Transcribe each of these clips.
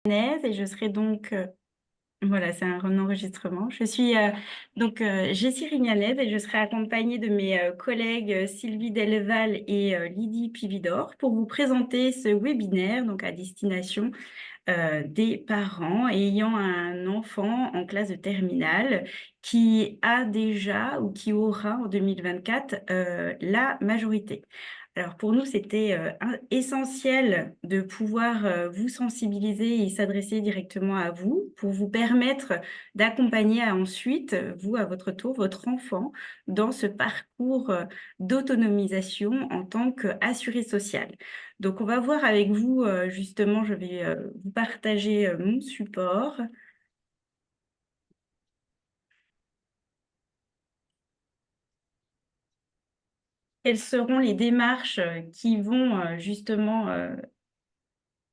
Et je serai donc, voilà, c'est un enregistrement. Je suis, Jessie Rignanez et je serai accompagnée de mes, collègues, Sylvie Delval et Lydie Pividor pour vous présenter ce webinaire donc à destination des parents ayant un enfant en classe de terminale qui a déjà ou qui aura en 2024 la majorité. Alors pour nous, c'était essentiel de pouvoir vous sensibiliser et s'adresser directement à vous pour vous permettre d'accompagner ensuite, vous à votre tour, votre enfant dans ce parcours d'autonomisation en tant qu'assuré social. Donc, on va voir avec vous, justement, je vais vous partager mon support. Quelles seront les démarches qui vont justement,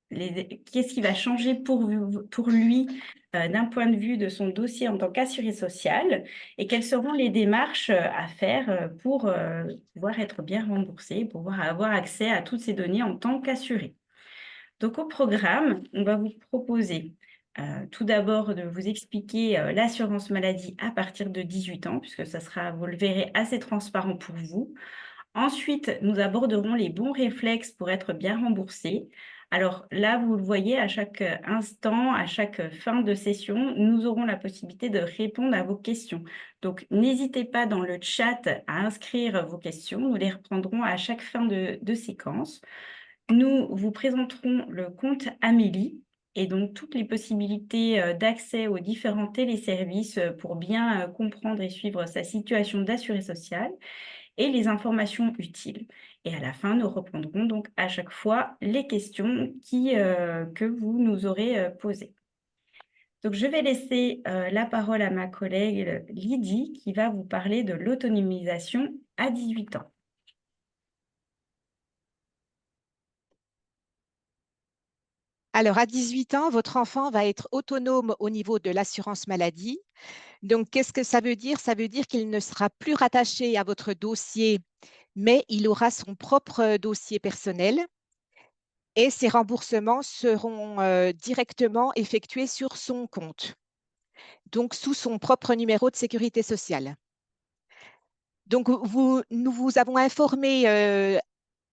qu'est-ce qui va changer pour lui d'un point de vue de son dossier en tant qu'assuré social et quelles seront les démarches à faire pour pouvoir être bien remboursé, pouvoir avoir accès à toutes ces données en tant qu'assuré. Donc, au programme, on va vous proposer tout d'abord de vous expliquer l'assurance maladie à partir de 18 ans, puisque ça sera, vous le verrez, assez transparent pour vous. Ensuite, nous aborderons les bons réflexes pour être bien remboursé. Alors là, vous le voyez, à chaque instant, à chaque fin de session, nous aurons la possibilité de répondre à vos questions. Donc, n'hésitez pas dans le chat à inscrire vos questions. Nous les reprendrons à chaque fin de séquence. Nous vous présenterons le compte Amélie et donc toutes les possibilités d'accès aux différents téléservices pour bien comprendre et suivre sa situation d'assuré social et les informations utiles. Et à la fin, nous reprendrons donc à chaque fois les questions que vous nous aurez posées. Donc, je vais laisser la parole à ma collègue Lydie qui va vous parler de l'autonomisation à 18 ans. Alors, à 18 ans, votre enfant va être autonome au niveau de l'assurance maladie. Donc, qu'est-ce que ça veut dire? Ça veut dire qu'il ne sera plus rattaché à votre dossier, mais il aura son propre dossier personnel et ses remboursements seront directement effectués sur son compte, donc sous son propre numéro de sécurité sociale. Donc, nous vous avons informé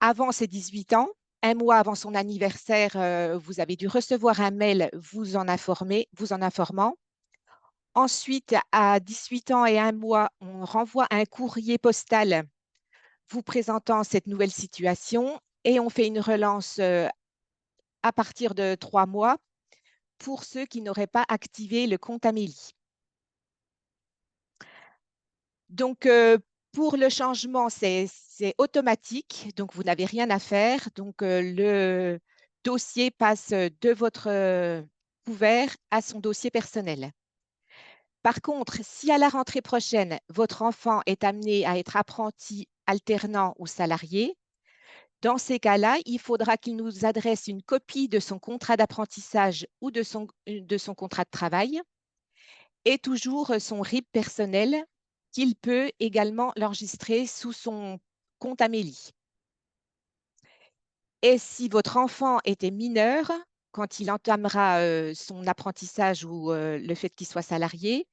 avant ses 18 ans, un mois avant son anniversaire, vous avez dû recevoir un mail vous en informant. Ensuite, à 18 ans et un mois, on renvoie un courrier postal vous présentant cette nouvelle situation et on fait une relance à partir de 3 mois pour ceux qui n'auraient pas activé le compte Amélie. Donc, pour le changement, c'est automatique, donc vous n'avez rien à faire. Donc, le dossier passe de votre couvert à son dossier personnel. Par contre, si à la rentrée prochaine, votre enfant est amené à être apprenti, alternant ou salarié, dans ces cas-là, il faudra qu'il nous adresse une copie de son contrat d'apprentissage ou de son contrat de travail et toujours son RIB personnel qu'il peut également l'enregistrer sous son compte Amélie. Et si votre enfant était mineur, quand il entamera son apprentissage ou le fait qu'il soit salarié,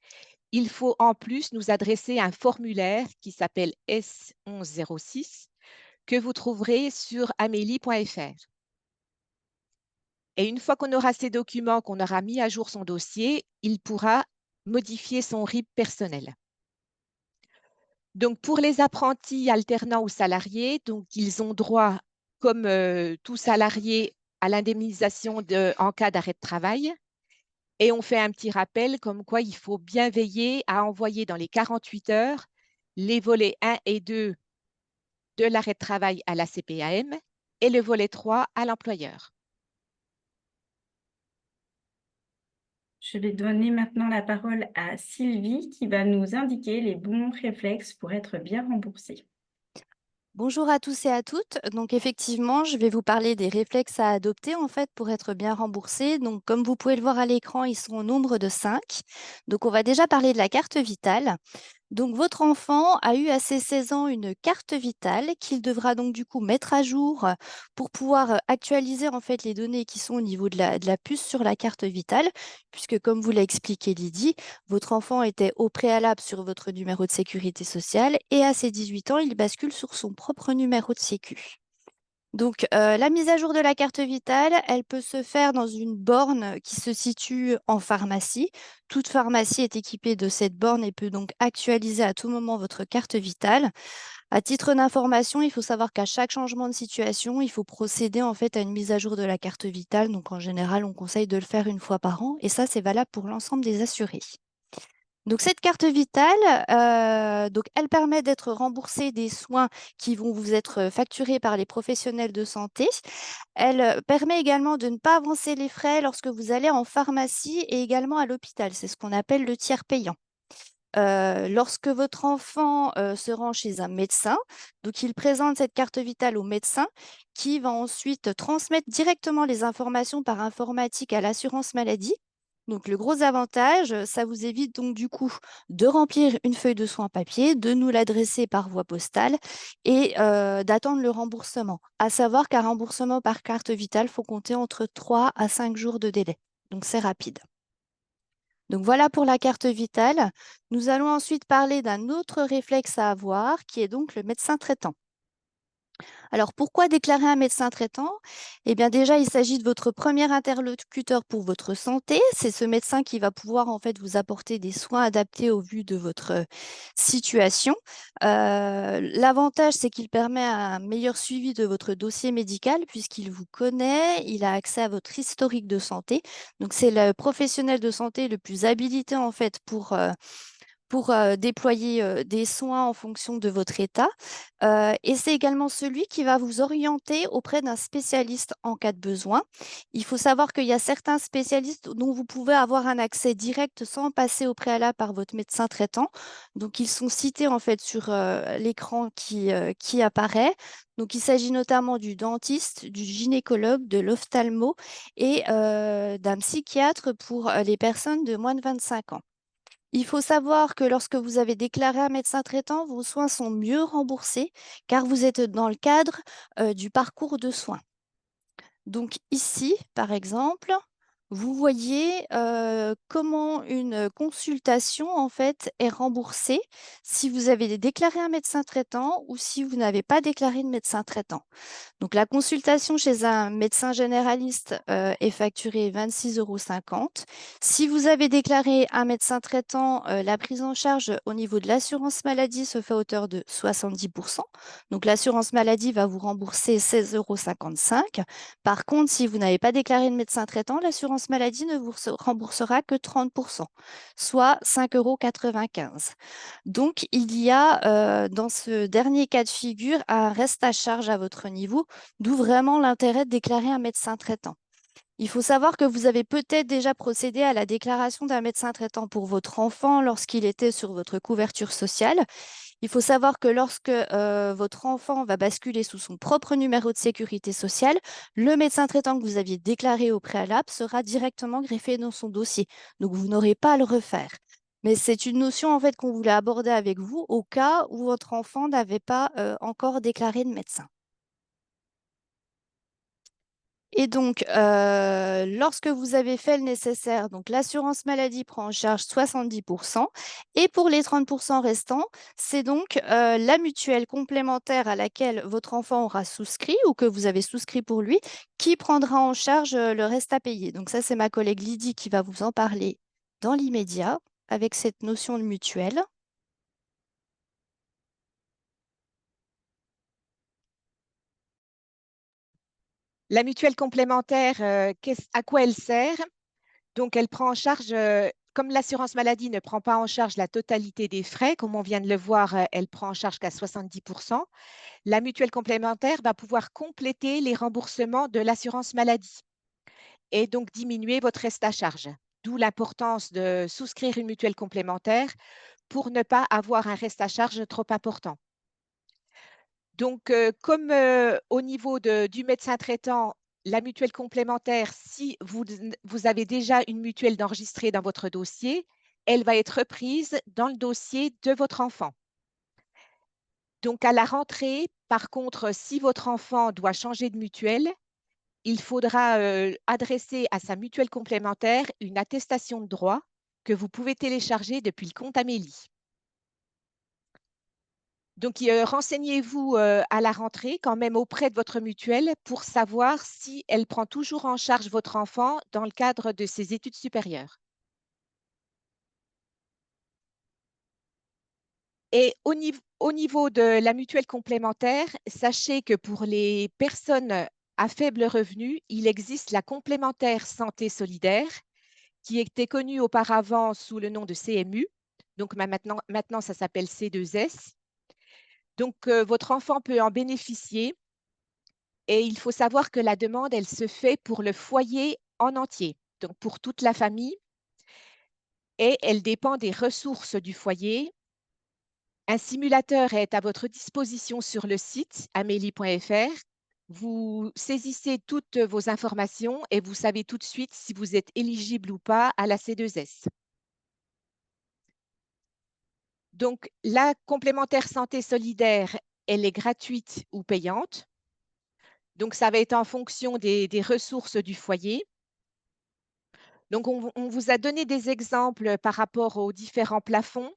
il faut en plus nous adresser un formulaire qui s'appelle S1106 que vous trouverez sur amélie.fr. Et une fois qu'on aura ces documents, qu'on aura mis à jour son dossier, il pourra modifier son RIB personnel. Donc, pour les apprentis, alternants ou salariés, donc, ils ont droit, comme tout salarié, à l'indemnisation en cas d'arrêt de travail. Et on fait un petit rappel comme quoi il faut bien veiller à envoyer dans les 48 heures les volets 1 et 2 de l'arrêt de travail à la CPAM et le volet 3 à l'employeur. Je vais donner maintenant la parole à Sylvie qui va nous indiquer les bons réflexes pour être bien remboursé. Bonjour à tous et à toutes. Donc effectivement, je vais vous parler des réflexes à adopter en fait pour être bien remboursé. Donc comme vous pouvez le voir à l'écran, ils sont au nombre de 5. Donc on va déjà parler de la carte vitale. Donc, votre enfant a eu à ses 16 ans une carte vitale qu'il devra donc du coup mettre à jour pour pouvoir actualiser en fait les données qui sont au niveau de la puce sur la carte vitale, puisque comme vous l'a expliqué Lydie, votre enfant était au préalable sur votre numéro de sécurité sociale et à ses 18 ans, il bascule sur son propre numéro de sécu. Donc, la mise à jour de la carte vitale, elle peut se faire dans une borne qui se situe en pharmacie. Toute pharmacie est équipée de cette borne et peut donc actualiser à tout moment votre carte vitale. À titre d'information, il faut savoir qu'à chaque changement de situation, il faut procéder en fait à une mise à jour de la carte vitale. Donc, en général, on conseille de le faire une fois par an et ça, c'est valable pour l'ensemble des assurés. Donc cette carte vitale, donc elle permet d'être remboursée des soins qui vont vous être facturés par les professionnels de santé. Elle permet également de ne pas avancer les frais lorsque vous allez en pharmacie et également à l'hôpital. C'est ce qu'on appelle le tiers payant. Lorsque votre enfant se rend chez un médecin, donc il présente cette carte vitale au médecin qui va ensuite transmettre directement les informations par informatique à l'assurance maladie. Donc, le gros avantage, ça vous évite donc du coup de remplir une feuille de soins papier, de nous l'adresser par voie postale et d'attendre le remboursement. À savoir qu'un remboursement par carte vitale, faut compter entre 3 à 5 jours de délai. Donc, c'est rapide. Donc, voilà pour la carte vitale. Nous allons ensuite parler d'un autre réflexe à avoir qui est donc le médecin traitant. Alors, pourquoi déclarer un médecin traitant? Eh bien, déjà, il s'agit de votre premier interlocuteur pour votre santé. C'est ce médecin qui va pouvoir en fait vous apporter des soins adaptés au vu de votre situation. L'avantage, c'est qu'il permet un meilleur suivi de votre dossier médical puisqu'il vous connaît, il a accès à votre historique de santé. Donc, c'est le professionnel de santé le plus habilité en fait pour déployer des soins en fonction de votre état. Et c'est également celui qui va vous orienter auprès d'un spécialiste en cas de besoin. Il faut savoir qu'il y a certains spécialistes dont vous pouvez avoir un accès direct sans passer au préalable par votre médecin traitant. Donc, ils sont cités en fait sur l'écran qui apparaît. Donc, il s'agit notamment du dentiste, du gynécologue, de l'ophtalmo et d'un psychiatre pour les personnes de moins de 25 ans. Il faut savoir que lorsque vous avez déclaré un médecin traitant, vos soins sont mieux remboursés car vous êtes dans le cadre du parcours de soins. Donc ici, par exemple, vous voyez comment une consultation en fait est remboursée si vous avez déclaré un médecin traitant ou si vous n'avez pas déclaré de médecin traitant. Donc, la consultation chez un médecin généraliste est facturée 26,50 €. Si vous avez déclaré un médecin traitant, la prise en charge au niveau de l'assurance maladie se fait à hauteur de 70%. Donc, l'assurance maladie va vous rembourser 16,55 €. Par contre, si vous n'avez pas déclaré de médecin traitant, l'assurance maladie ne vous remboursera que 30%, soit 5,95 €. Donc, il y a dans ce dernier cas de figure un reste à charge à votre niveau, d'où vraiment l'intérêt de déclarer un médecin traitant. Il faut savoir que vous avez peut-être déjà procédé à la déclaration d'un médecin traitant pour votre enfant lorsqu'il était sur votre couverture sociale. Il faut savoir que lorsque votre enfant va basculer sous son propre numéro de sécurité sociale, le médecin traitant que vous aviez déclaré au préalable sera directement greffé dans son dossier. Donc, vous n'aurez pas à le refaire. Mais c'est une notion en fait qu'on voulait aborder avec vous au cas où votre enfant n'avait pas encore déclaré de médecin. Et donc, lorsque vous avez fait le nécessaire, donc l'assurance maladie prend en charge 70% et pour les 30% restants, c'est donc la mutuelle complémentaire à laquelle votre enfant aura souscrit ou que vous avez souscrit pour lui qui prendra en charge le reste à payer. Donc ça, c'est ma collègue Lydie qui va vous en parler dans l'immédiat avec cette notion de mutuelle. La mutuelle complémentaire, à quoi elle sert? Donc, elle prend en charge, comme l'assurance maladie ne prend pas en charge la totalité des frais, comme on vient de le voir, elle prend en charge qu'à 70%. La mutuelle complémentaire va pouvoir compléter les remboursements de l'assurance maladie et donc diminuer votre reste à charge. D'où l'importance de souscrire une mutuelle complémentaire pour ne pas avoir un reste à charge trop important. Donc, comme au niveau du médecin traitant, la mutuelle complémentaire, si vous avez déjà une mutuelle d'enregistrée dans votre dossier, elle va être reprise dans le dossier de votre enfant. Donc, à la rentrée, par contre, si votre enfant doit changer de mutuelle, il faudra adresser à sa mutuelle complémentaire une attestation de droit que vous pouvez télécharger depuis le compte Amélie. Donc, renseignez-vous à la rentrée quand même auprès de votre mutuelle pour savoir si elle prend toujours en charge votre enfant dans le cadre de ses études supérieures. Et au niveau de la mutuelle complémentaire, sachez que pour les personnes à faible revenu, il existe la complémentaire santé solidaire qui était connue auparavant sous le nom de CMU. Donc maintenant ça s'appelle C2S. Donc, votre enfant peut en bénéficier et il faut savoir que la demande, elle se fait pour le foyer en entier, donc pour toute la famille, et elle dépend des ressources du foyer. Un simulateur est à votre disposition sur le site amélie.fr. Vous saisissez toutes vos informations et vous savez tout de suite si vous êtes éligible ou pas à la C2S. Donc, la complémentaire santé solidaire, elle est gratuite ou payante. Donc, ça va être en fonction des ressources du foyer. Donc, on vous a donné des exemples par rapport aux différents plafonds.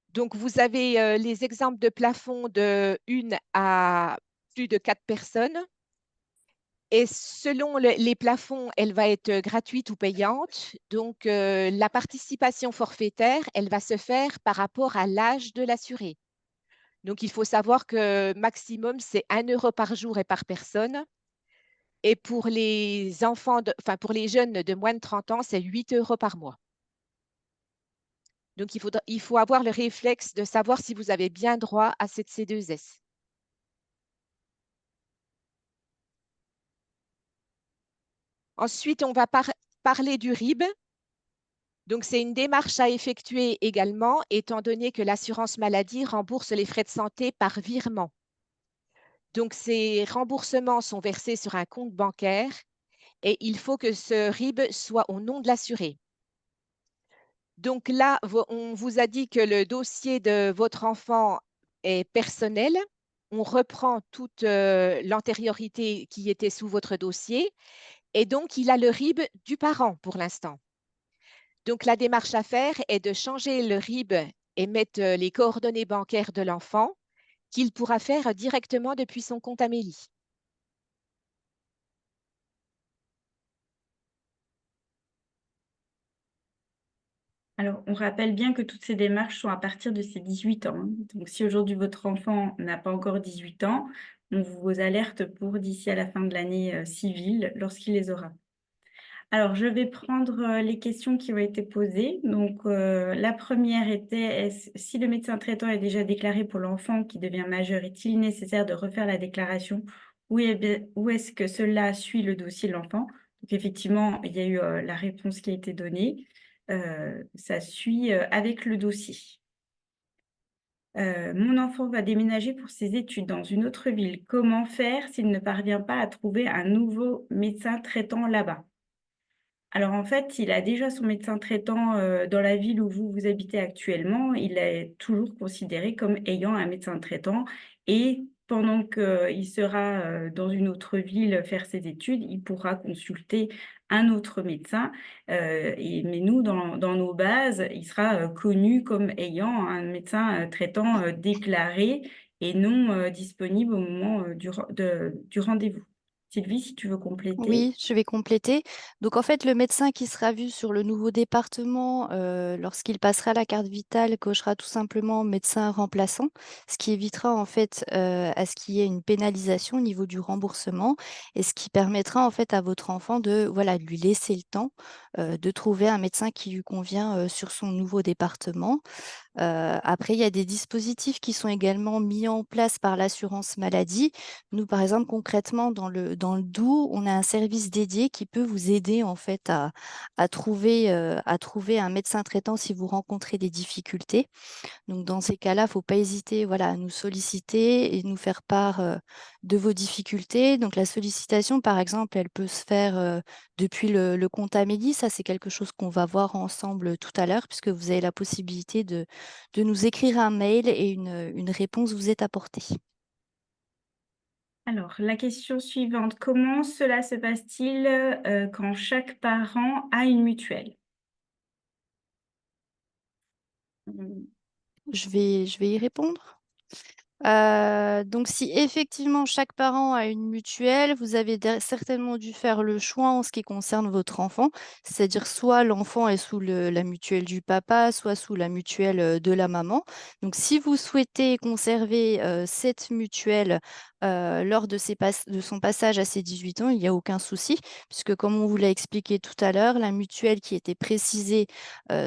Donc, vous avez les exemples de plafonds de 1 à plus de 4 personnes. Et selon les plafonds, elle va être gratuite ou payante. Donc, la participation forfaitaire, elle va se faire par rapport à l'âge de l'assuré. Donc, il faut savoir que maximum, c'est 1 euro par jour et par personne. Et pour les enfants, pour les jeunes de moins de 30 ans, c'est 8 euros par mois. Donc, il faut avoir le réflexe de savoir si vous avez bien droit à cette C2S. Ensuite, on va parler du RIB. Donc, c'est une démarche à effectuer également, étant donné que l'assurance maladie rembourse les frais de santé par virement. Donc, ces remboursements sont versés sur un compte bancaire et il faut que ce RIB soit au nom de l'assuré. Donc là, on vous a dit que le dossier de votre enfant est personnel. On reprend toute l'antériorité qui était sous votre dossier et donc il a le RIB du parent pour l'instant. Donc la démarche à faire est de changer le RIB et mettre les coordonnées bancaires de l'enfant qu'il pourra faire directement depuis son compte Amélie. Alors, on rappelle bien que toutes ces démarches sont à partir de ses 18 ans, hein. Donc, si aujourd'hui votre enfant n'a pas encore 18 ans, on vous alerte pour d'ici à la fin de l'année civile lorsqu'il les aura. Alors, je vais prendre les questions qui ont été posées. Donc, la première était, si le médecin traitant est déjà déclaré pour l'enfant qui devient majeur, est-il nécessaire de refaire la déclaration ou est-ce que cela suit le dossier de l'enfant? Donc, effectivement, il y a eu la réponse qui a été donnée. Ça suit avec le dossier. Mon enfant va déménager pour ses études dans une autre ville. Comment faire s'il ne parvient pas à trouver un nouveau médecin traitant là-bas? Alors en fait, il a déjà son médecin traitant dans la ville où vous habitez actuellement. Il est toujours considéré comme ayant un médecin traitant et pendant qu'il sera dans une autre ville faire ses études, il pourra consulter un autre médecin. Mais nous, dans nos bases, il sera connu comme ayant un médecin traitant déclaré et non disponible au moment du rendez-vous. Sylvie, si tu veux compléter. Oui, je vais compléter. Donc, en fait, le médecin qui sera vu sur le nouveau département, lorsqu'il passera la carte vitale, cochera tout simplement médecin remplaçant, ce qui évitera en fait à ce qu'il y ait une pénalisation au niveau du remboursement et ce qui permettra en fait à votre enfant de voilà, de lui laisser le temps de trouver un médecin qui lui convient sur son nouveau département. Après, il y a des dispositifs qui sont également mis en place par l'assurance maladie. Nous, par exemple, concrètement, dans dans le Doubs, on a un service dédié qui peut vous aider en fait à trouver un médecin traitant si vous rencontrez des difficultés. Donc, dans ces cas-là, il ne faut pas hésiter voilà, à nous solliciter et nous faire part de vos difficultés. Donc, la sollicitation, par exemple, elle peut se faire depuis le compte Amélie. Ça, c'est quelque chose qu'on va voir ensemble tout à l'heure, puisque vous avez la possibilité de nous écrire un mail et une réponse vous est apportée. Alors, la question suivante, comment cela se passe-t-il quand chaque parent a une mutuelle? Je vais y répondre. Donc, si effectivement chaque parent a une mutuelle, vous avez certainement dû faire le choix en ce qui concerne votre enfant, c'est-à-dire soit l'enfant est sous la mutuelle du papa, soit sous la mutuelle de la maman. Donc, si vous souhaitez conserver cette mutuelle lors de son passage à ses 18 ans, il n'y a aucun souci, puisque comme on vous l'a expliqué tout à l'heure, la mutuelle qui était précisée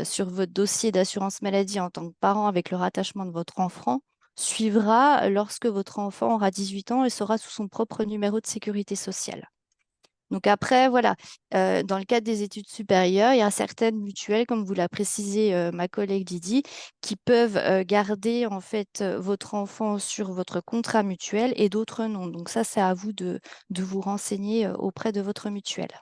sur votre dossier d'assurance maladie en tant que parent avec le rattachement de votre enfant suivra lorsque votre enfant aura 18 ans et sera sous son propre numéro de sécurité sociale. Donc après, voilà, dans le cadre des études supérieures, il y a certaines mutuelles, comme vous l'a précisé ma collègue Lydie, qui peuvent garder en fait votre enfant sur votre contrat mutuel et d'autres non. Donc ça, c'est à vous de vous renseigner auprès de votre mutuelle.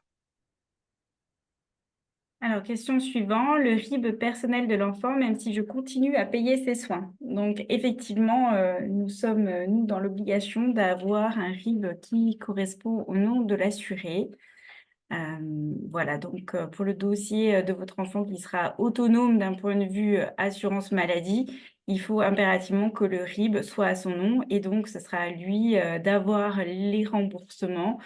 Alors, question suivante, le RIB personnel de l'enfant, même si je continue à payer ses soins. Donc, effectivement, nous sommes, nous, dans l'obligation d'avoir un RIB qui correspond au nom de l'assuré. Voilà, donc pour le dossier de votre enfant qui sera autonome d'un point de vue assurance maladie, il faut impérativement que le RIB soit à son nom et donc ce sera à lui d'avoir les remboursements.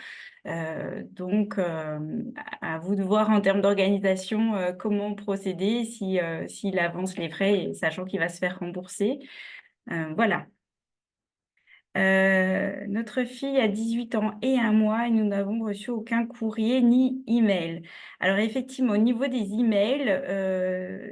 Donc, à vous de voir en termes d'organisation comment procéder s'il avance les frais, et sachant qu'il va se faire rembourser. Voilà. Notre fille a 18 ans et 1 mois et nous n'avons reçu aucun courrier ni email. Alors effectivement, au niveau des emails,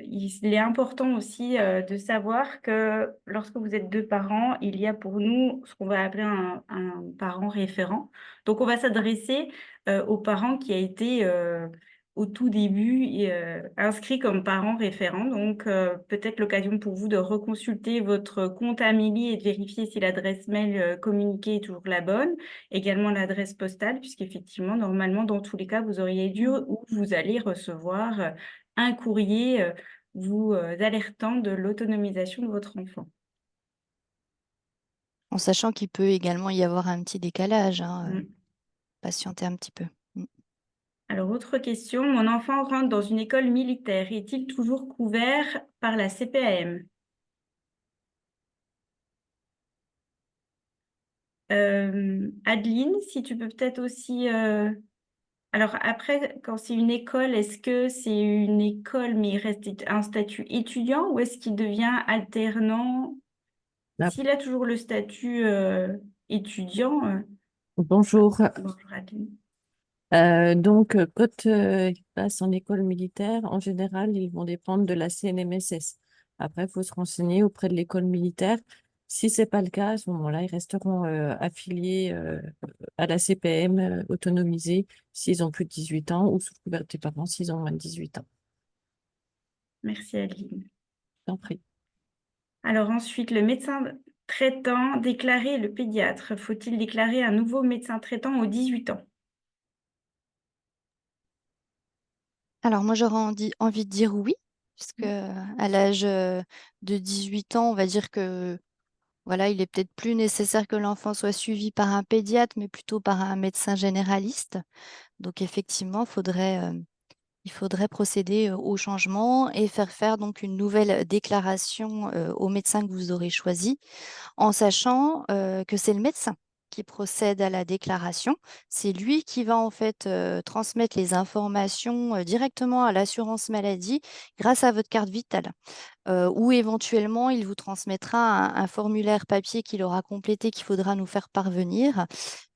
il est important aussi de savoir que lorsque vous êtes 2 parents, il y a pour nous ce qu'on va appeler un parent référent. Donc on va s'adresser au parent qui a été au tout début inscrit comme parent référent. Donc peut-être l'occasion pour vous de reconsulter votre compte Amélie et de vérifier si l'adresse mail communiquée est toujours la bonne. Également l'adresse postale, puisqu'effectivement, normalement, dans tous les cas, vous auriez dû ou vous allez recevoir un courrier vous alertant de l'autonomisation de votre enfant. En sachant qu'il peut également y avoir un petit décalage, hein, Mm. patienter un petit peu. Alors, autre question, mon enfant rentre dans une école militaire. Est-il toujours couvert par la CPAM? Adeline, si tu peux peut-être aussi... Alors après, quand c'est une école, est-ce que c'est une école mais il reste un statut étudiant ou est-ce qu'il devient alternant? Ah, S'il a toujours le statut étudiant, bonjour. bonjour Adeline. Quand ils passent en école militaire, en général, ils vont dépendre de la CNMSS. Après, il faut se renseigner auprès de l'école militaire. Si ce n'est pas le cas, à ce moment-là, ils resteront affiliés à la CPM, autonomisés s'ils ont plus de 18 ans ou sous couvert des parents s'ils ont moins de 18 ans. Merci Adeline. Je t'en prie. Alors ensuite, le médecin traitant déclaré le pédiatre. Faut-il déclarer un nouveau médecin traitant aux 18 ans? Alors moi, j'aurais envie de dire oui, puisque à l'âge de 18 ans, on va dire que voilà, il est peut-être plus nécessaire que l'enfant soit suivi par un pédiatre, mais plutôt par un médecin généraliste. Donc effectivement, il faudrait procéder au changement et faire donc une nouvelle déclaration au médecin que vous aurez choisi, en sachant que c'est le médecin qui procède à la déclaration. C'est lui qui va en fait transmettre les informations directement à l'assurance maladie grâce à votre carte vitale. Ou éventuellement, il vous transmettra un formulaire papier qu'il aura complété, qu'il faudra nous faire parvenir.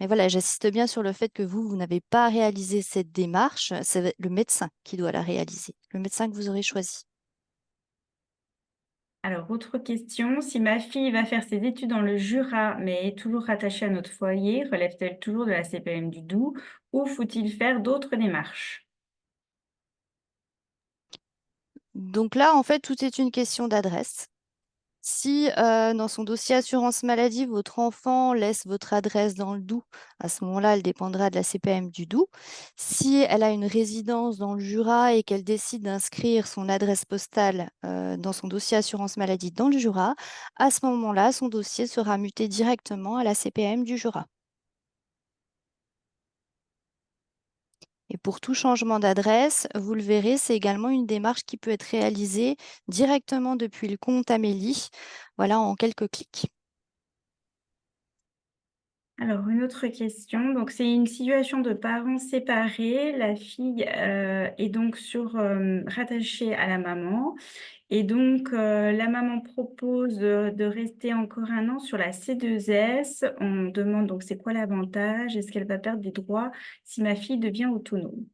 Mais voilà, j'insiste bien sur le fait que vous n'avez pas réalisé cette démarche. C'est le médecin qui doit la réaliser, le médecin que vous aurez choisi. Alors, autre question, si ma fille va faire ses études dans le Jura, mais est toujours rattachée à notre foyer, relève-t-elle toujours de la CPM du Doubs ou faut-il faire d'autres démarches? Donc là, en fait, tout est une question d'adresse. Si dans son dossier assurance maladie, votre enfant laisse votre adresse dans le Doubs, à ce moment-là, elle dépendra de la CPM du Doubs. Si elle a une résidence dans le Jura et qu'elle décide d'inscrire son adresse postale dans son dossier assurance maladie dans le Jura, à ce moment-là, son dossier sera muté directement à la CPM du Jura. Et pour tout changement d'adresse, vous le verrez, c'est également une démarche qui peut être réalisée directement depuis le compte Amélie, voilà, en quelques clics. Alors, une autre question. Donc, c'est une situation de parents séparés. La fille est donc rattachée à la maman. Et donc, la maman propose de rester encore un an sur la C2S. On demande donc c'est quoi l'avantage? Est-ce qu'elle va perdre des droits si ma fille devient autonome?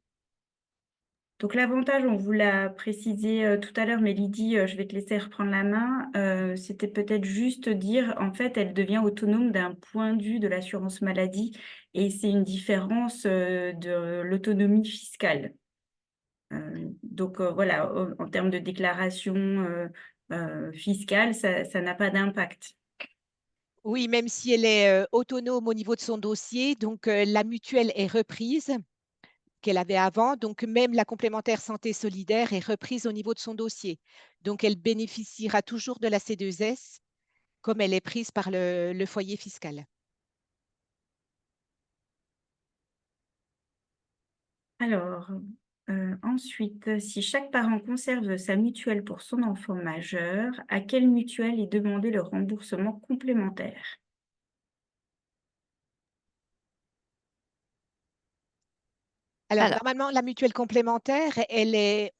Donc l'avantage, on vous l'a précisé tout à l'heure, mais Lydie, je vais te laisser reprendre la main. C'était peut-être juste dire, en fait, elle devient autonome d'un point de vue de l'assurance maladie et c'est une différence de l'autonomie fiscale. Donc voilà, en termes de déclaration fiscale, ça n'a pas d'impact. Oui, même si elle est autonome au niveau de son dossier, donc la mutuelle est reprise qu'elle avait avant, donc même la complémentaire santé solidaire est reprise au niveau de son dossier. Donc elle bénéficiera toujours de la C2S comme elle est prise par le foyer fiscal. Alors, ensuite, si chaque parent conserve sa mutuelle pour son enfant majeur, à quelle mutuelle est demandé le remboursement complémentaire? Alors, Alors, normalement, la mutuelle complémentaire,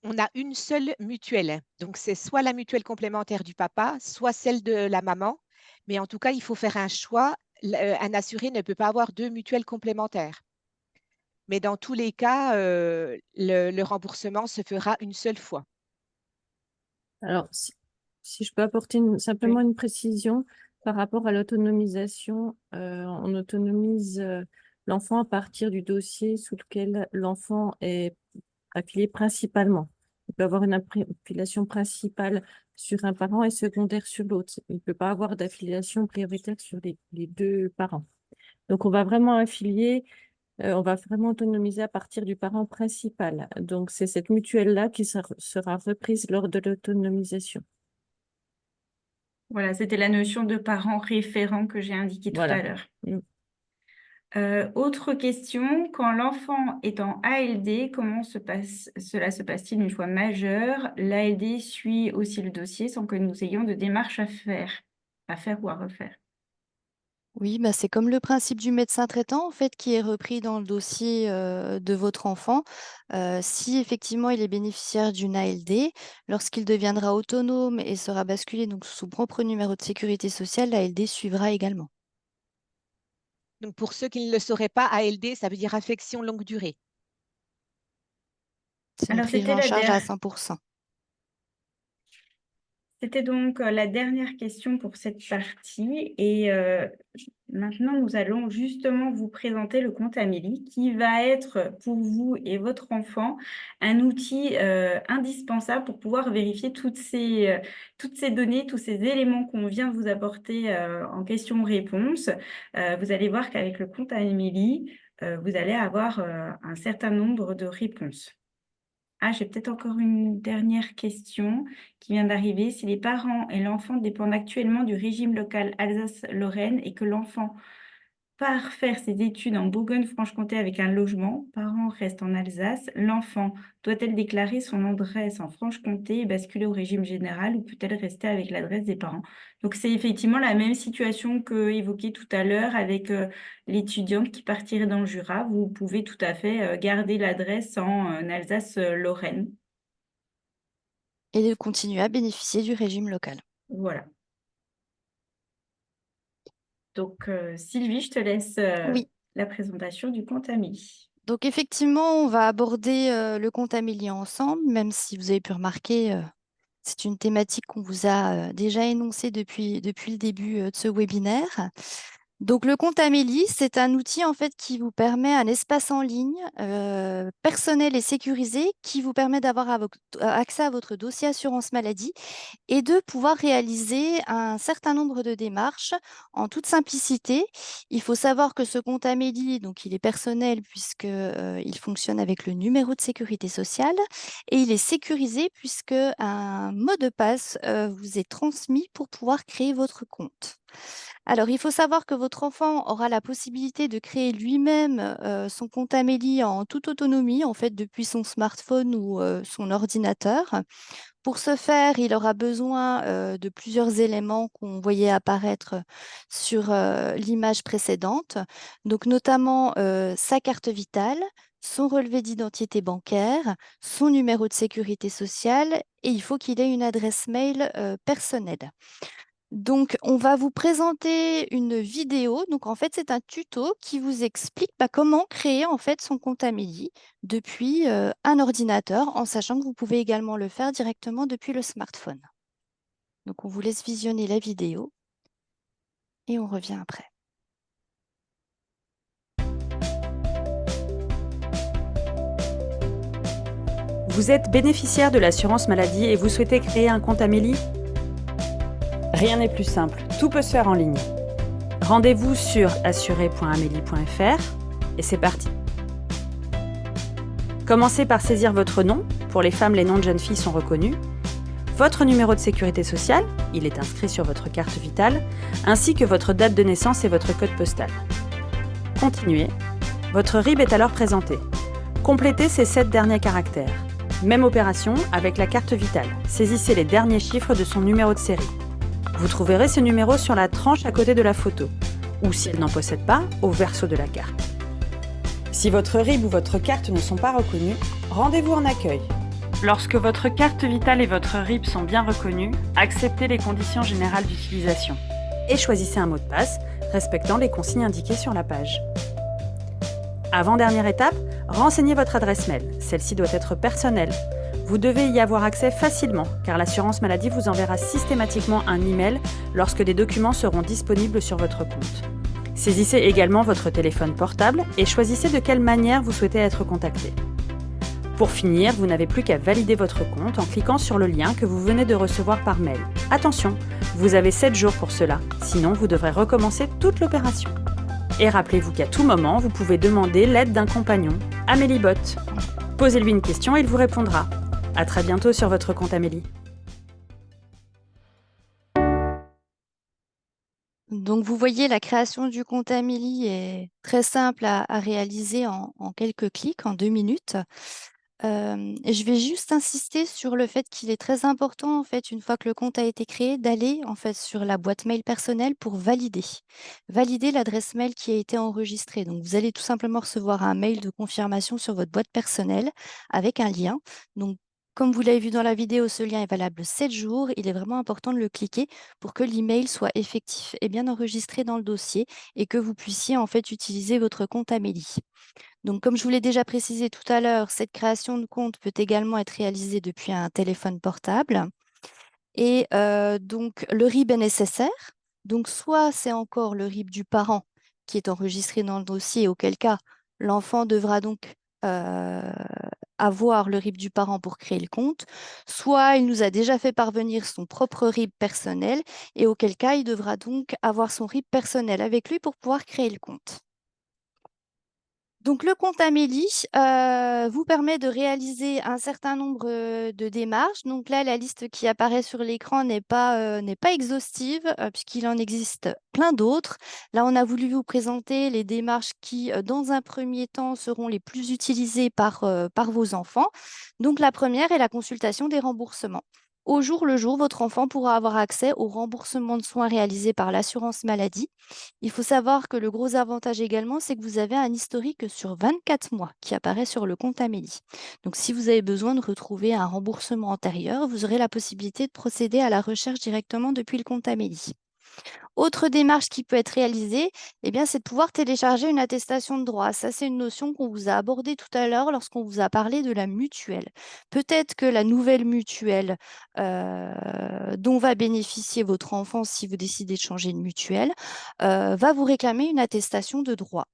on a une seule mutuelle. Donc, c'est soit la mutuelle complémentaire du papa, soit celle de la maman. Mais en tout cas, il faut faire un choix. Un assuré ne peut pas avoir deux mutuelles complémentaires. Mais dans tous les cas, le remboursement se fera une seule fois. Alors, si je peux apporter simplement Oui. une précision par rapport à l'autonomisation, on autonomise l'enfant à partir du dossier sous lequel l'enfant est affilié principalement. Il peut avoir une affiliation principale sur un parent et secondaire sur l'autre. Il ne peut pas avoir d'affiliation prioritaire sur les deux parents. Donc, on va vraiment autonomiser à partir du parent principal. Donc, c'est cette mutuelle-là qui sera reprise lors de l'autonomisation. Voilà, c'était la notion de parent référent que j'ai indiqué tout à Voilà. l'heure. Mm. Autre question, quand l'enfant est en ALD, cela se passe-t-il une fois majeur? L'ALD suit aussi le dossier sans que nous ayons de démarche à faire ou à refaire. oui, bah, c'est comme le principe du médecin traitant, en fait, qui est repris dans le dossier de votre enfant. Si effectivement il est bénéficiaire d'une ALD, lorsqu'il deviendra autonome et sera basculé donc sous son propre numéro de sécurité sociale, l'ALD suivra également. Donc, pour ceux qui ne le sauraient pas, ALD, ça veut dire affection longue durée. C'est une Alors, prise en charge à 100%. C'était donc la dernière question pour cette partie et maintenant nous allons justement vous présenter le compte Amélie qui va être pour vous et votre enfant un outil indispensable pour pouvoir vérifier toutes ces données, tous ces éléments qu'on vient de vous apporter en question-réponse. Vous allez voir qu'avec le compte Amélie, vous allez avoir un certain nombre de réponses. Ah, j'ai peut-être encore une dernière question qui vient d'arriver. Si les parents et l'enfant dépendent actuellement du régime local Alsace-Lorraine et que l'enfant part faire ses études en Bourgogne-Franche-Comté avec un logement, parents restent en Alsace, l'enfant doit-elle déclarer son adresse en Franche-Comté et basculer au régime général ou peut-elle rester avec l'adresse des parents? Donc c'est effectivement la même situation que évoquée tout à l'heure avec l'étudiante qui partirait dans le Jura. Vous pouvez tout à fait garder l'adresse en Alsace-Lorraine. Et de continuer à bénéficier du régime local. Voilà. Donc Sylvie, je te laisse Oui. la présentation du compte Amélie. Donc effectivement, on va aborder le compte Amélie ensemble, même si vous avez pu remarquer, C'est une thématique qu'on vous a déjà énoncée depuis le début de ce webinaire. Donc, le compte Amélie, c'est un outil en fait qui vous permet un espace en ligne personnel et sécurisé qui vous permet d'avoir accès à votre dossier assurance maladie et de pouvoir réaliser un certain nombre de démarches en toute simplicité. Il faut savoir que ce compte Amélie, donc il est personnel puisque il fonctionne avec le numéro de sécurité sociale et il est sécurisé puisque un mot de passe vous est transmis pour pouvoir créer votre compte. Alors, il faut savoir que votre enfant aura la possibilité de créer lui-même son compte Amélie en toute autonomie, en fait, depuis son smartphone ou son ordinateur. Pour ce faire, il aura besoin de plusieurs éléments qu'on voyait apparaître sur l'image précédente, donc notamment sa carte vitale, son relevé d'identité bancaire, son numéro de sécurité sociale et il faut qu'il ait une adresse mail personnelle. Donc, on va vous présenter une vidéo. Donc, en fait, c'est un tuto qui vous explique comment créer en fait son compte Amélie depuis un ordinateur, en sachant que vous pouvez également le faire directement depuis le smartphone. Donc, on vous laisse visionner la vidéo et on revient après. Vous êtes bénéficiaire de l'assurance maladie et vous souhaitez créer un compte Amélie ? Rien n'est plus simple, tout peut se faire en ligne. Rendez-vous sur assuré.amélie.fr et c'est parti. Commencez par saisir votre nom, pour les femmes, les noms de jeunes filles sont reconnus, votre numéro de sécurité sociale, il est inscrit sur votre carte vitale, ainsi que votre date de naissance et votre code postal. Continuez, votre RIB est alors présenté. Complétez ces 7 derniers caractères. Même opération avec la carte vitale, saisissez les derniers chiffres de son numéro de série. Vous trouverez ce numéro sur la tranche à côté de la photo, ou si elle n'en possède pas, au verso de la carte. Si votre RIB ou votre carte ne sont pas reconnus, rendez-vous en accueil. Lorsque votre carte vitale et votre RIB sont bien reconnus, acceptez les conditions générales d'utilisation et choisissez un mot de passe respectant les consignes indiquées sur la page. Avant-dernière étape, renseignez votre adresse mail. Celle-ci doit être personnelle. Vous devez y avoir accès facilement, car l'assurance maladie vous enverra systématiquement un email lorsque des documents seront disponibles sur votre compte. Saisissez également votre téléphone portable et choisissez de quelle manière vous souhaitez être contacté. Pour finir, vous n'avez plus qu'à valider votre compte en cliquant sur le lien que vous venez de recevoir par mail. Attention, vous avez 7 jours pour cela, sinon vous devrez recommencer toute l'opération. Et rappelez-vous qu'à tout moment, vous pouvez demander l'aide d'un compagnon, Amélibot. Posez-lui une question et il vous répondra. À très bientôt sur votre compte Amélie. Donc, vous voyez, la création du compte Amélie est très simple à réaliser en quelques clics, en 2 minutes. Je vais juste insister sur le fait qu'il est très important, en fait, une fois que le compte a été créé, d'aller en fait sur la boîte mail personnelle pour valider l'adresse mail qui a été enregistrée. Donc, vous allez tout simplement recevoir un mail de confirmation sur votre boîte personnelle avec un lien. Donc, comme vous l'avez vu dans la vidéo, ce lien est valable 7 jours. Il est vraiment important de le cliquer pour que l'email soit effectif et bien enregistré dans le dossier et que vous puissiez en fait utiliser votre compte Amélie. Donc, comme je vous l'ai déjà précisé tout à l'heure, cette création de compte peut également être réalisée depuis un téléphone portable. Et donc, le RIB est nécessaire. Donc, soit c'est encore le RIB du parent qui est enregistré dans le dossier, auquel cas l'enfant devra donc avoir le RIB du parent pour créer le compte, soit il nous a déjà fait parvenir son propre RIB personnel et auquel cas il devra donc avoir son RIB personnel avec lui pour pouvoir créer le compte. Donc, le compte Amélie vous permet de réaliser un certain nombre de démarches. Donc là, la liste qui apparaît sur l'écran n'est pas exhaustive puisqu'il en existe plein d'autres. Là, on a voulu vous présenter les démarches qui, dans un premier temps, seront les plus utilisées par vos enfants. Donc, la première est la consultation des remboursements. Au jour le jour, votre enfant pourra avoir accès au remboursement de soins réalisés par l'assurance maladie. Il faut savoir que le gros avantage également, c'est que vous avez un historique sur 24 mois qui apparaît sur le compte Amélie. Donc, si vous avez besoin de retrouver un remboursement antérieur, vous aurez la possibilité de procéder à la recherche directement depuis le compte Amélie. Autre démarche qui peut être réalisée, eh bien, c'est de pouvoir télécharger une attestation de droit. Ça, c'est une notion qu'on vous a abordée tout à l'heure lorsqu'on vous a parlé de la mutuelle. Peut-être que la nouvelle mutuelle dont va bénéficier votre enfant si vous décidez de changer de mutuelle va vous réclamer une attestation de droit.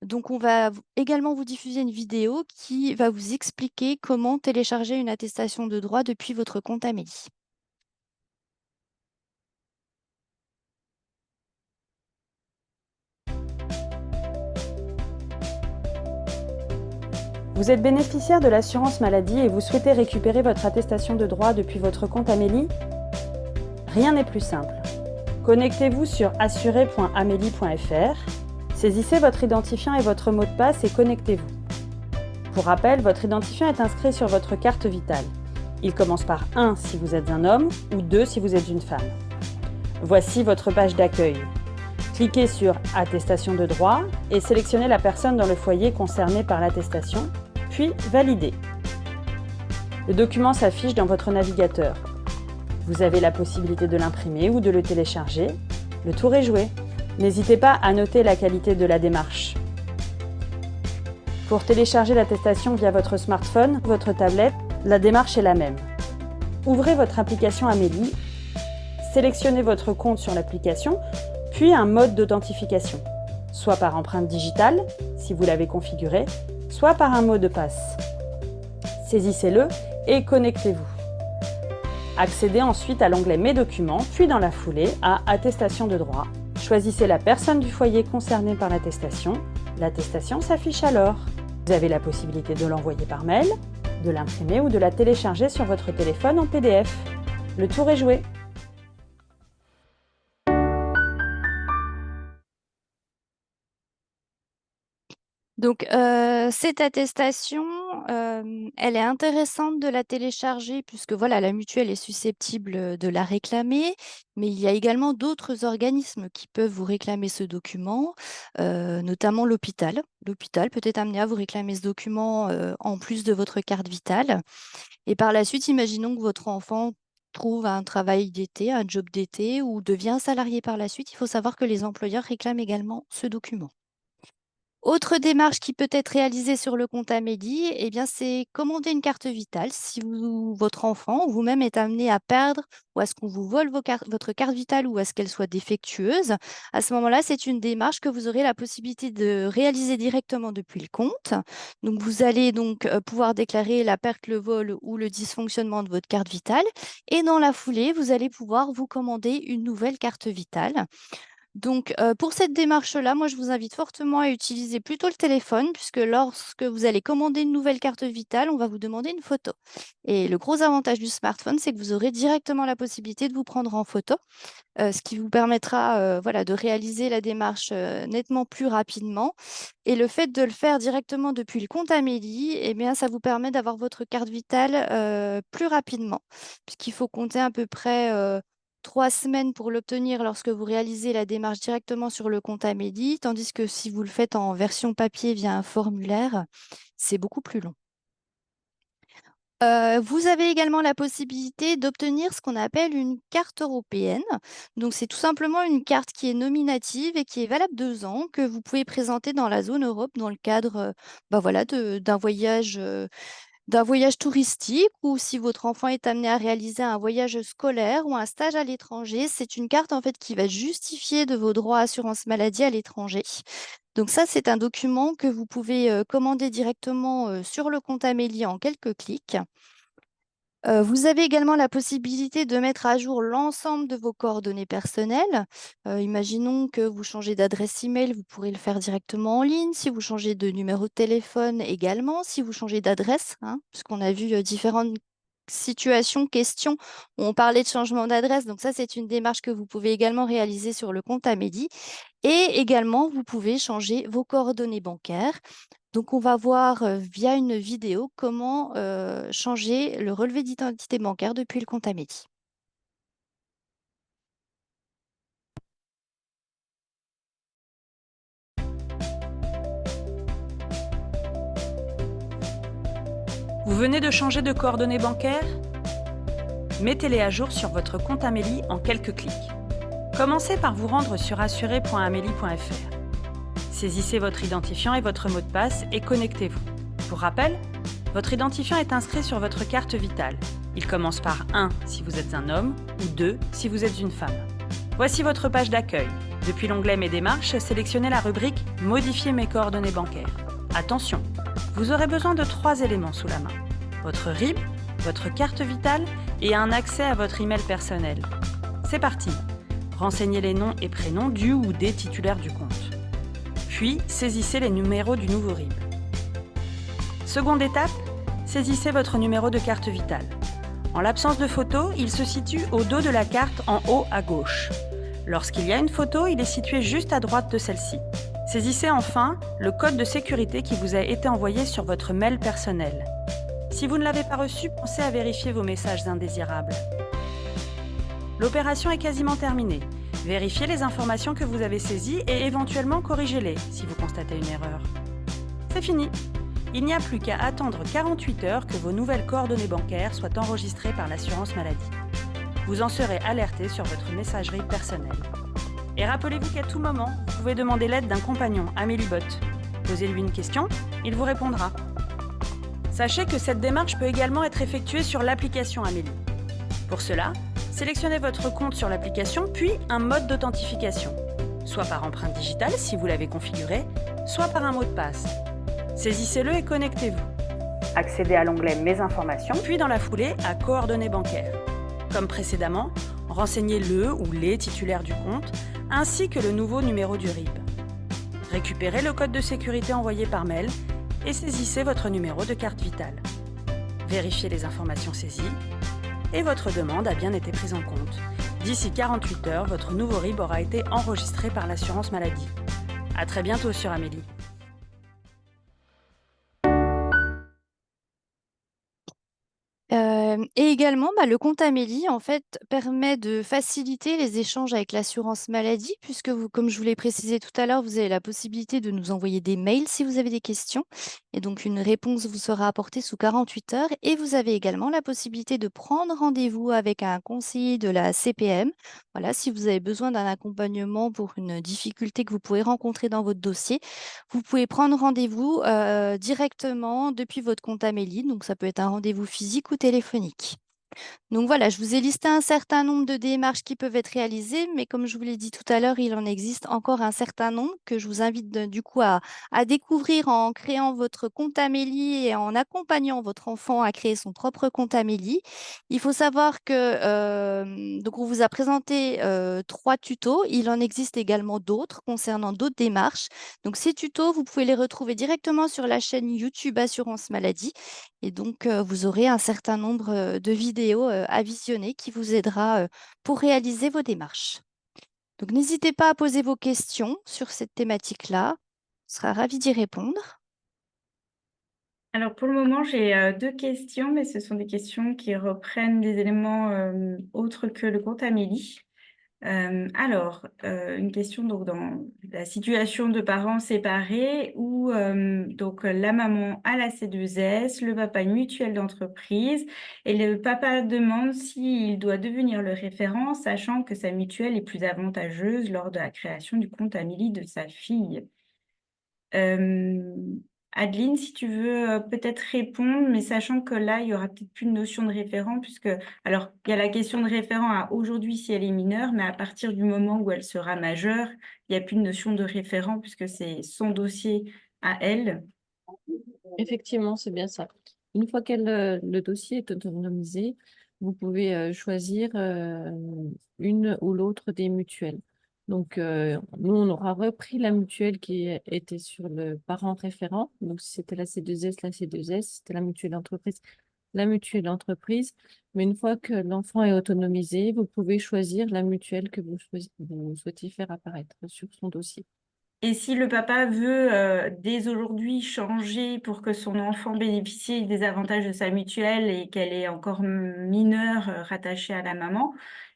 Donc, on va également vous diffuser une vidéo qui va vous expliquer comment télécharger une attestation de droit depuis votre compte Amélie. Vous êtes bénéficiaire de l'assurance maladie et vous souhaitez récupérer votre attestation de droit depuis votre compte Amélie? Rien n'est plus simple. Connectez-vous sur assuré.amélie.fr, saisissez votre identifiant et votre mot de passe et connectez-vous. Pour rappel, votre identifiant est inscrit sur votre carte vitale. Il commence par 1 si vous êtes un homme ou 2 si vous êtes une femme. Voici votre page d'accueil. Cliquez sur « Attestation de droit » et sélectionnez la personne dans le foyer concernée par l'attestation, puis « Valider ». Le document s'affiche dans votre navigateur. Vous avez la possibilité de l'imprimer ou de le télécharger. Le tour est joué. N'hésitez pas à noter la qualité de la démarche. Pour télécharger l'attestation via votre smartphone, votre tablette, la démarche est la même. Ouvrez votre application Amélie, sélectionnez votre compte sur l'application, puis un mode d'authentification, soit par empreinte digitale, si vous l'avez configuré, soit par un mot de passe. Saisissez-le et connectez-vous. Accédez ensuite à l'onglet « Mes documents », puis dans la foulée à « Attestation de droit ». Choisissez la personne du foyer concernée par l'attestation. L'attestation s'affiche alors. Vous avez la possibilité de l'envoyer par mail, de l'imprimer ou de la télécharger sur votre téléphone en PDF. Le tour est joué. Donc, cette attestation, elle est intéressante de la télécharger puisque voilà, la mutuelle est susceptible de la réclamer, mais il y a également d'autres organismes qui peuvent vous réclamer ce document, notamment l'hôpital. L'hôpital peut être amené à vous réclamer ce document en plus de votre carte vitale. Et par la suite, imaginons que votre enfant trouve un travail d'été, un job d'été ou devient salarié par la suite, il faut savoir que les employeurs réclament également ce document. Autre démarche qui peut être réalisée sur le compte Amélie, eh bien, c'est commander une carte vitale. Si votre enfant ou vous-même est amené à perdre ou à ce qu'on vous vole votre carte vitale ou à ce qu'elle soit défectueuse, à ce moment-là, c'est une démarche que vous aurez la possibilité de réaliser directement depuis le compte. Donc, vous allez donc pouvoir déclarer la perte, le vol ou le dysfonctionnement de votre carte vitale. Et dans la foulée, vous allez pouvoir vous commander une nouvelle carte vitale. Donc, pour cette démarche-là, moi, je vous invite fortement à utiliser plutôt le téléphone puisque lorsque vous allez commander une nouvelle carte vitale, on va vous demander une photo. Et le gros avantage du smartphone, c'est que vous aurez directement la possibilité de vous prendre en photo, ce qui vous permettra voilà, de réaliser la démarche nettement plus rapidement. Et le fait de le faire directement depuis le compte Amélie, eh bien, ça vous permet d'avoir votre carte vitale plus rapidement puisqu'il faut compter à peu près 3 semaines pour l'obtenir lorsque vous réalisez la démarche directement sur le compte Amélie, tandis que si vous le faites en version papier via un formulaire, c'est beaucoup plus long. Vous avez également la possibilité d'obtenir ce qu'on appelle une carte européenne. Donc, c'est tout simplement une carte qui est nominative et qui est valable 2 ans, que vous pouvez présenter dans la zone Europe dans le cadre voilà, d'un voyage touristique ou si votre enfant est amené à réaliser un voyage scolaire ou un stage à l'étranger, c'est une carte en fait qui va justifier de vos droits à assurance maladie à l'étranger. Donc ça, c'est un document que vous pouvez commander directement sur le compte Amélie en quelques clics. Vous avez également la possibilité de mettre à jour l'ensemble de vos coordonnées personnelles. Imaginons que vous changez d'adresse email, vous pourrez le faire directement en ligne. Si vous changez de numéro de téléphone également, si vous changez d'adresse, hein, puisqu'on a vu différentes situations, questions où on parlait de changement d'adresse. Donc ça, c'est une démarche que vous pouvez également réaliser sur le compte Amélie. Et également, vous pouvez changer vos coordonnées bancaires. Donc, on va voir via une vidéo comment changer le relevé d'identité bancaire depuis le compte Amélie. Vous venez de changer de coordonnées bancaires? Mettez-les à jour sur votre compte Amélie en quelques clics. Commencez par vous rendre sur assuré.amélie.fr. Saisissez votre identifiant et votre mot de passe et connectez-vous. Pour rappel, votre identifiant est inscrit sur votre carte vitale. Il commence par 1 si vous êtes un homme ou 2 si vous êtes une femme. Voici votre page d'accueil. Depuis l'onglet Mes démarches, sélectionnez la rubrique Modifier mes coordonnées bancaires. Attention, vous aurez besoin de 3 éléments sous la main. Votre RIB, votre carte vitale et un accès à votre email personnel. C'est parti. Renseignez les noms et prénoms du ou des titulaires du compte. Puis, saisissez les numéros du nouveau RIB. Seconde étape, saisissez votre numéro de carte vitale. En l'absence de photo, il se situe au dos de la carte en haut à gauche. Lorsqu'il y a une photo, il est situé juste à droite de celle-ci. Saisissez enfin le code de sécurité qui vous a été envoyé sur votre mail personnel. Si vous ne l'avez pas reçu, pensez à vérifier vos messages indésirables. L'opération est quasiment terminée. Vérifiez les informations que vous avez saisies et éventuellement corrigez-les si vous constatez une erreur. C'est fini. Il n'y a plus qu'à attendre 48 heures que vos nouvelles coordonnées bancaires soient enregistrées par l'assurance maladie. Vous en serez alerté sur votre messagerie personnelle. Et rappelez-vous qu'à tout moment, vous pouvez demander l'aide d'un compagnon, AmélieBot. Posez-lui une question, il vous répondra. Sachez que cette démarche peut également être effectuée sur l'application Amélie. Pour cela, sélectionnez votre compte sur l'application, puis un mode d'authentification, soit par empreinte digitale si vous l'avez configuré, soit par un mot de passe. Saisissez-le et connectez-vous. Accédez à l'onglet Mes informations, puis dans la foulée à Coordonnées bancaires. Comme précédemment, renseignez le ou les titulaires du compte, ainsi que le nouveau numéro du RIB. Récupérez le code de sécurité envoyé par mail et saisissez votre numéro de carte vitale. Vérifiez les informations saisies et votre demande a bien été prise en compte. D'ici 48 heures, votre nouveau RIB aura été enregistré par l'assurance maladie. À très bientôt sur Amélie. Et également, le compte Amélie, en fait, permet de faciliter les échanges avec l'assurance maladie, puisque vous, comme je vous l'ai précisé tout à l'heure, vous avez la possibilité de nous envoyer des mails si vous avez des questions. Et donc, une réponse vous sera apportée sous 48 heures. Et vous avez également la possibilité de prendre rendez-vous avec un conseiller de la CPM. Voilà, si vous avez besoin d'un accompagnement pour une difficulté que vous pouvez rencontrer dans votre dossier, vous pouvez prendre rendez-vous directement depuis votre compte Amélie. Donc, ça peut être un rendez-vous physique ou téléphonique. Donc voilà, je vous ai listé un certain nombre de démarches qui peuvent être réalisées, mais comme je vous l'ai dit tout à l'heure, il en existe encore un certain nombre que je vous invite du coup à découvrir en créant votre compte Amélie et en accompagnant votre enfant à créer son propre compte Amélie. Il faut savoir que donc on vous a présenté 3 tutos. Il en existe également d'autres concernant d'autres démarches. Donc ces tutos, vous pouvez les retrouver directement sur la chaîne YouTube Assurance Maladie. Et donc, vous aurez un certain nombre de vidéos à visionner qui vous aidera pour réaliser vos démarches. Donc, n'hésitez pas à poser vos questions sur cette thématique-là. On sera ravis d'y répondre. Alors pour le moment, j'ai 2 questions, mais ce sont des questions qui reprennent des éléments autres que le compte Amélie. Une question donc dans la situation de parents séparés où donc la maman a la C2S, le papa une mutuelle d'entreprise et le papa demande s'il doit devenir le référent, sachant que sa mutuelle est plus avantageuse lors de la création du compte Amélie de sa fille. Adeline, si tu veux peut-être répondre, mais sachant que là, il y aura peut-être plus de notion de référent, puisque, alors, il y a la question de référent à aujourd'hui si elle est mineure, mais à partir du moment où elle sera majeure, il n'y a plus de notion de référent, puisque c'est son dossier à elle. Effectivement, c'est bien ça. Une fois que le dossier est autonomisé, vous pouvez choisir une ou l'autre des mutuelles. Donc, nous, on aura repris la mutuelle qui était sur le parent référent. Donc, si c'était la C2S, la C2S, si c'était la mutuelle d'entreprise, la mutuelle d'entreprise. Mais une fois que l'enfant est autonomisé, vous pouvez choisir la mutuelle que vous souhaitez faire apparaître sur son dossier. Et si le papa veut dès aujourd'hui changer pour que son enfant bénéficie des avantages de sa mutuelle et qu'elle est encore mineure rattachée à la maman,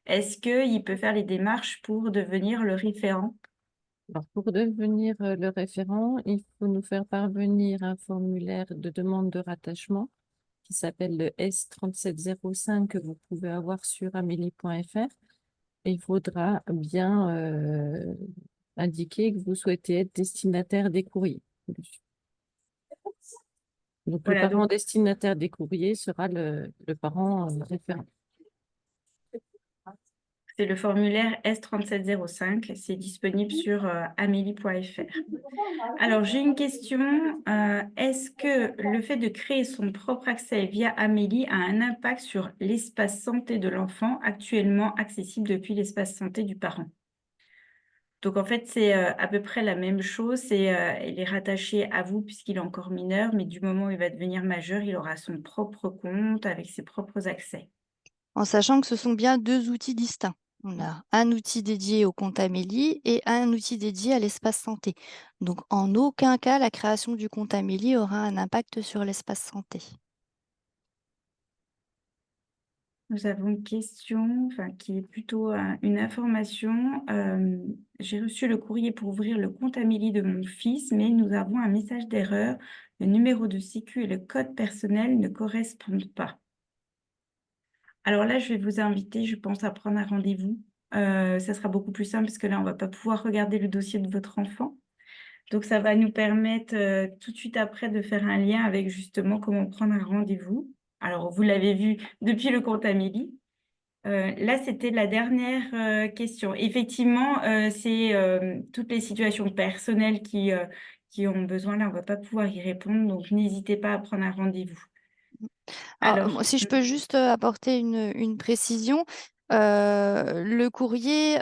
est-ce qu'il peut faire les démarches pour devenir le référent? Alors, pour devenir le référent, il faut nous faire parvenir un formulaire de demande de rattachement qui s'appelle le S3705 que vous pouvez avoir sur amélie.fr. il faudra bien indiquer que vous souhaitez être destinataire des courriers. Donc, le Voilà, parent donc destinataire des courriers sera le parent référent. c'est le formulaire S3705, c'est disponible sur amélie.fr. Alors, j'ai une question. Est-ce que le fait de créer son propre accès via Amélie a un impact sur l'espace santé de l'enfant actuellement accessible depuis l'espace santé du parent? Donc, en fait, c'est à peu près la même chose. Il est rattaché à vous puisqu'il est encore mineur, mais du moment où il va devenir majeur, il aura son propre compte avec ses propres accès. En sachant que ce sont bien deux outils distincts. On a un outil dédié au compte Amélie et un outil dédié à l'espace santé. Donc, en aucun cas, la création du compte Amélie aura un impact sur l'espace santé. Nous avons une question, enfin, qui est plutôt une information. J'ai reçu le courrier pour ouvrir le compte Amélie de mon fils, mais nous avons un message d'erreur. Le numéro de sécu et le code personnel ne correspondent pas. Alors là, je vais vous inviter, je pense, à prendre un rendez-vous. Ça sera beaucoup plus simple parce que là, on ne va pas pouvoir regarder le dossier de votre enfant. Donc, ça va nous permettre tout de suite après de faire un lien avec justement comment prendre un rendez-vous. Alors, vous l'avez vu depuis le compte Amélie. Là, c'était la dernière question. Effectivement, c'est toutes les situations personnelles qui ont besoin. Là, on ne va pas pouvoir y répondre. Donc, n'hésitez pas à prendre un rendez-vous. Alors, Alors, si je peux juste apporter une précision, le courrier,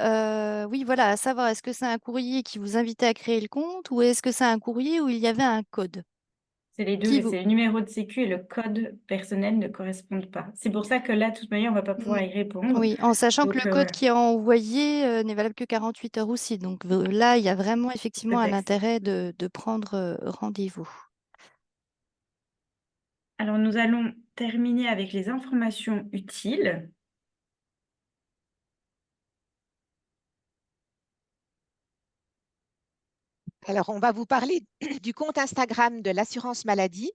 oui, voilà, à savoir, est-ce que c'est un courrier qui vous invitait à créer le compte ou est-ce que c'est un courrier où il y avait un code c'est les qui deux. vous... C'est le numéro de sécu et le code personnel ne correspondent pas. C'est pour ça que là, de toute manière, on ne va pas pouvoir Mm. y répondre. Oui, en sachant que Donc, le code qui est envoyé n'est valable que 48 heures aussi. Donc là, il y a vraiment effectivement un peut-être. intérêt de prendre rendez-vous. Alors, nous allons terminer avec les informations utiles. Alors, on va vous parler du compte Instagram de l'assurance maladie.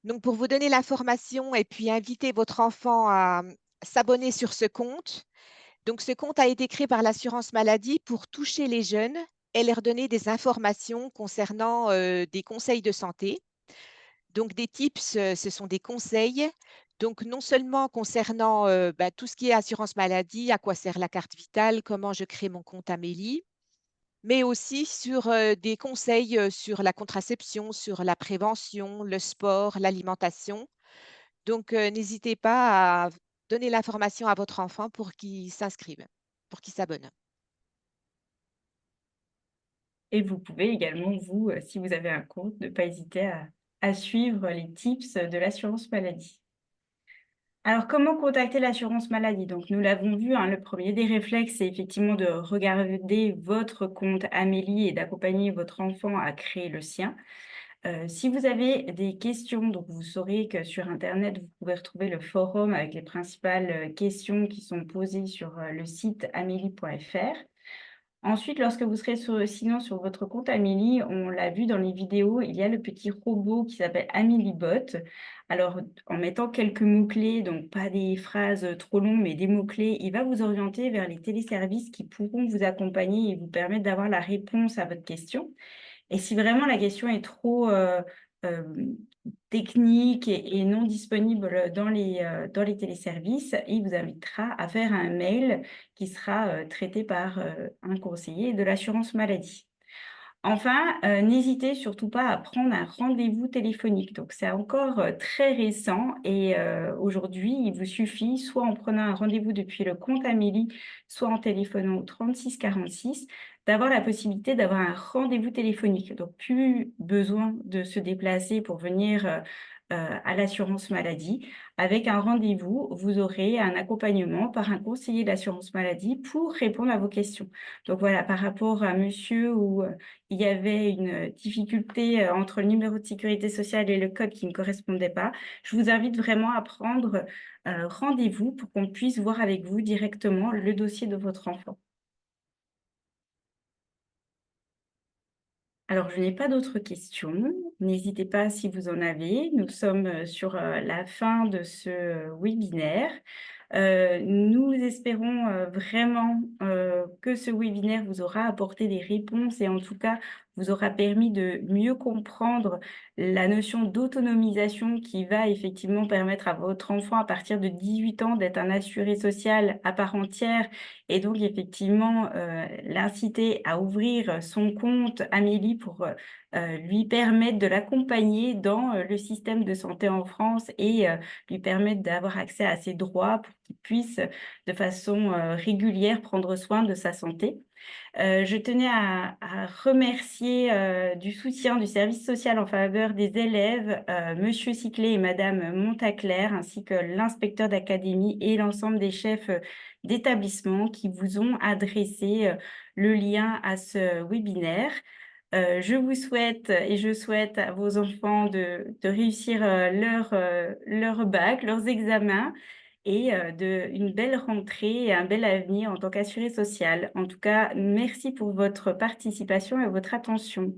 Donc, pour vous donner l'information et puis inviter votre enfant à s'abonner sur ce compte. Donc, ce compte a été créé par l'assurance maladie pour toucher les jeunes et leur donner des informations concernant des conseils de santé. Donc, des tips, ce sont des conseils. Donc, non seulement concernant tout ce qui est assurance maladie, à quoi sert la carte vitale, comment je crée mon compte Amélie, mais aussi sur des conseils sur la contraception, sur la prévention, le sport, l'alimentation. Donc, n'hésitez pas à donner l'information à votre enfant pour qu'il s'inscrive, pour qu'il s'abonne. Et vous pouvez également, vous, si vous avez un compte, ne pas hésiter à suivre les tips de l'assurance maladie. Alors, comment contacter l'assurance maladie? Donc, nous l'avons vu, hein, le premier des réflexes, c'est effectivement de regarder votre compte Amélie et d'accompagner votre enfant à créer le sien. Si vous avez des questions, donc vous saurez que sur Internet, vous pouvez retrouver le forum avec les principales questions qui sont posées sur le site amélie.fr. Ensuite, lorsque vous serez sinon sur votre compte Amélie, on l'a vu dans les vidéos, il y a le petit robot qui s'appelle AmélieBot. Alors, en mettant quelques mots-clés, donc pas des phrases trop longues, mais des mots-clés, il va vous orienter vers les téléservices qui pourront vous accompagner et vous permettre d'avoir la réponse à votre question. Et si vraiment la question est trop technique et non disponible dans les téléservices, il vous invitera à faire un mail qui sera traité par un conseiller de l'assurance maladie. Enfin, n'hésitez surtout pas à prendre un rendez-vous téléphonique. Donc, c'est encore très récent et aujourd'hui, il vous suffit, soit en prenant un rendez-vous depuis le compte Amélie, soit en téléphonant au 36 46, d'avoir la possibilité d'avoir un rendez-vous téléphonique. Donc, plus besoin de se déplacer pour venir à l'assurance maladie. Avec un rendez-vous, vous aurez un accompagnement par un conseiller d'assurance maladie pour répondre à vos questions. Donc voilà, par rapport à monsieur où il y avait une difficulté entre le numéro de sécurité sociale et le code qui ne correspondait pas, je vous invite vraiment à prendre rendez-vous pour qu'on puisse voir avec vous directement le dossier de votre enfant. Alors, je n'ai pas d'autres questions. N'hésitez pas si vous en avez. Nous sommes sur la fin de ce webinaire. Nous espérons vraiment que ce webinaire vous aura apporté des réponses et en tout cas vous aura permis de mieux comprendre la notion d'autonomisation qui va effectivement permettre à votre enfant à partir de 18 ans d'être un assuré social à part entière et donc effectivement l'inciter à ouvrir son compte Amélie pour lui permettre de l'accompagner dans le système de santé en France et lui permettre d'avoir accès à ses droits pour qu'il puisse de façon régulière prendre soin de sa santé. Je tenais à remercier du soutien du service social en faveur des élèves, Monsieur Ciclet et Madame Montaclair, ainsi que l'inspecteur d'académie et l'ensemble des chefs d'établissement qui vous ont adressé le lien à ce webinaire. Je vous souhaite et je souhaite à vos enfants de réussir leur bac, leurs examens et une belle rentrée et un bel avenir en tant qu'assuré social. En tout cas, merci pour votre participation et votre attention.